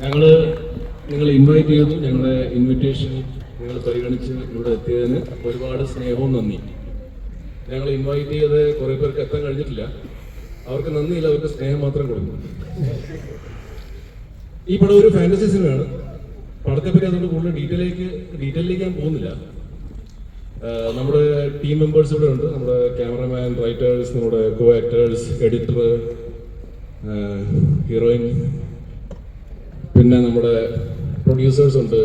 നിങ്ങൾ ഇൻവൈറ്റ് ചെയ്തു, ഞങ്ങളുടെ ഇൻവിറ്റേഷൻ നിങ്ങൾ പരിഗണിച്ച് ഇവിടെ എത്തിയതിന് ഒരുപാട് സ്നേഹവും നന്ദി. ഞങ്ങൾ ഇൻവൈറ്റ് ചെയ്ത് കുറെ പേർക്ക് എത്താൻ കഴിഞ്ഞിട്ടില്ല, അവർക്ക് നന്ദിയില്ല, അവർക്ക് സ്നേഹം മാത്രം കൊടുക്കും. ഈ പടം ഒരു ഫാന്റസി സിനിമയാണ്. പടത്തെപ്പറ്റി അതുകൊണ്ട് കൂടുതൽ ഡീറ്റെയിലേക്ക് ഞാൻ പോകുന്നില്ല. നമ്മുടെ ടീം മെമ്പേഴ്സ് ഇവിടെ ഉണ്ട്. നമ്മുടെ ക്യാമറമാൻ, റൈറ്റേഴ്സ്, നമ്മുടെ കോ ആക്ടേഴ്സ്, എഡിറ്റർ, ഹീറോയിൻ, പിന്നെ നമ്മുടെ പ്രൊഡ്യൂസേഴ്സ് ഉണ്ട്,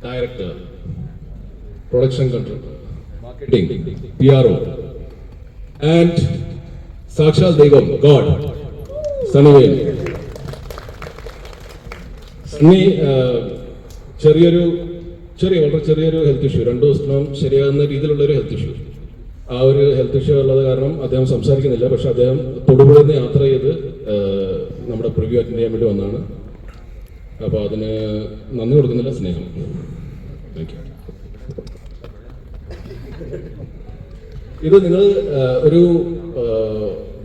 director, production control, marketing, PRO, and സാക്ഷാൽ ദൈവം ഗോഡ് സണിവേൽ. സണ്ണി വളരെ ചെറിയൊരു ഹെൽത്ത് ഇഷ്യൂ, 2 ദിവസത്തിനും ശരിയാകുന്ന രീതിയിലുള്ളൊരു ഹെൽത്ത് ഇഷ്യൂ. ആ ഒരു ഹെൽത്ത് ഇഷ്യൂ ഉള്ളത് കാരണം അദ്ദേഹം സംസാരിക്കുന്നില്ല. പക്ഷെ അദ്ദേഹം തൊടുപുഴയിൽ നിന്ന് യാത്ര ചെയ്ത് നമ്മുടെ പ്രിവ്യൂ അറ്റൻഡ് ചെയ്യാൻ വേണ്ടി വന്നതാണ്. അപ്പോൾ അതിന് നന്ദി കൊടുക്കുന്നില്ല, സ്നേഹം. Thank you. ഇത് നിങ്ങൾ ഒരു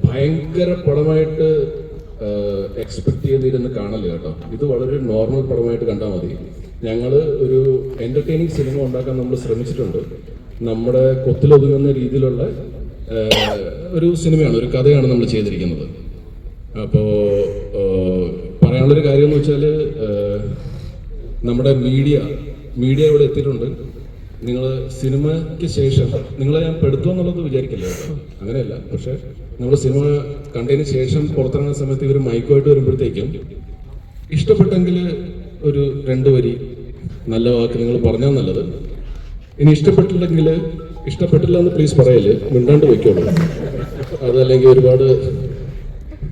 ഭയങ്കര പടമായിട്ട് എക്സ്പെക്ട് ചെയ്തിരുന്ന് കാണല്ലേ കേട്ടോ. ഇത് വളരെ നോർമൽ പടമായിട്ട് കണ്ടാൽ മതി. ഞങ്ങൾ ഒരു എന്റർടൈനിങ് സിനിമ ഉണ്ടാക്കാൻ നമ്മൾ ശ്രമിച്ചിട്ടുണ്ട്. നമ്മുടെ കൊത്തിലൊതുങ്ങുന്ന രീതിയിലുള്ള ഒരു സിനിമയാണ്, ഒരു കഥയാണ് നമ്മൾ ചെയ്തിരിക്കുന്നത്. അപ്പോൾ പറയാനുള്ളൊരു കാര്യം എന്ന് വെച്ചാൽ നമ്മുടെ മീഡിയ ഇവിടെ എത്തിയിട്ടുണ്ട്. നിങ്ങൾ സിനിമയ്ക്ക് ശേഷം നിങ്ങളെ ഞാൻ പെടുത്തുമെന്നുള്ളത് വിചാരിക്കില്ല കേട്ടോ, അങ്ങനെയല്ല. പക്ഷെ നമ്മൾ സിനിമ കണ്ടതിന് ശേഷം പുറത്തിറങ്ങുന്ന സമയത്ത് ഇവർ മൈക്കുമായിട്ട് വരുമ്പോഴത്തേക്കും ഇഷ്ടപ്പെട്ടെങ്കിൽ ഒരു 2 വരി നല്ല വാക്ക് നിങ്ങൾ പറഞ്ഞാൽ നല്ലത്. ഇനി ഇഷ്ടപ്പെട്ടില്ല എന്ന് പ്ലീസ് പറയല്ലേ, മിണ്ടാണ്ട് വയ്ക്കുള്ളൂ. അതല്ലെങ്കിൽ ഒരുപാട്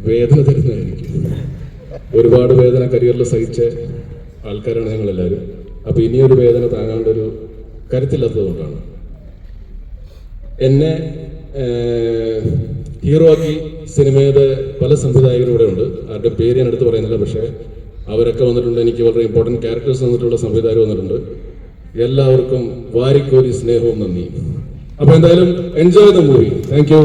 വേദന തരുന്നതായിരിക്കും. ഒരുപാട് വേദന കരിയറിൽ സഹിച്ച ആൾക്കാരാണ് ഞങ്ങളെല്ലാവരും. അപ്പൊ ഇനിയൊരു വേദന താങ്ങാണ്ടൊരു കരുത്തില്ലാത്തത് കൊണ്ടാണ്. എന്നെ ഹീറോ ആക്കി സിനിമയുടെ പല സംവിധായകരും ഇവിടെ ഉണ്ട്. ആരുടെ പേര് ഞാൻ എടുത്ത് പറയുന്നില്ല, പക്ഷേ അവരൊക്കെ വന്നിട്ടുണ്ട്. എനിക്ക് വളരെ ഇമ്പോർട്ടൻറ്റ് ക്യാരക്ടേഴ്സ് വന്നിട്ടുള്ള സംവിധായകർ വന്നിട്ടുണ്ട്. എല്ലാവർക്കും വാരിക്കോരി സ്നേഹവും നന്ദി. അപ്പൊ എന്തായാലും enjoy the movie. Thank you.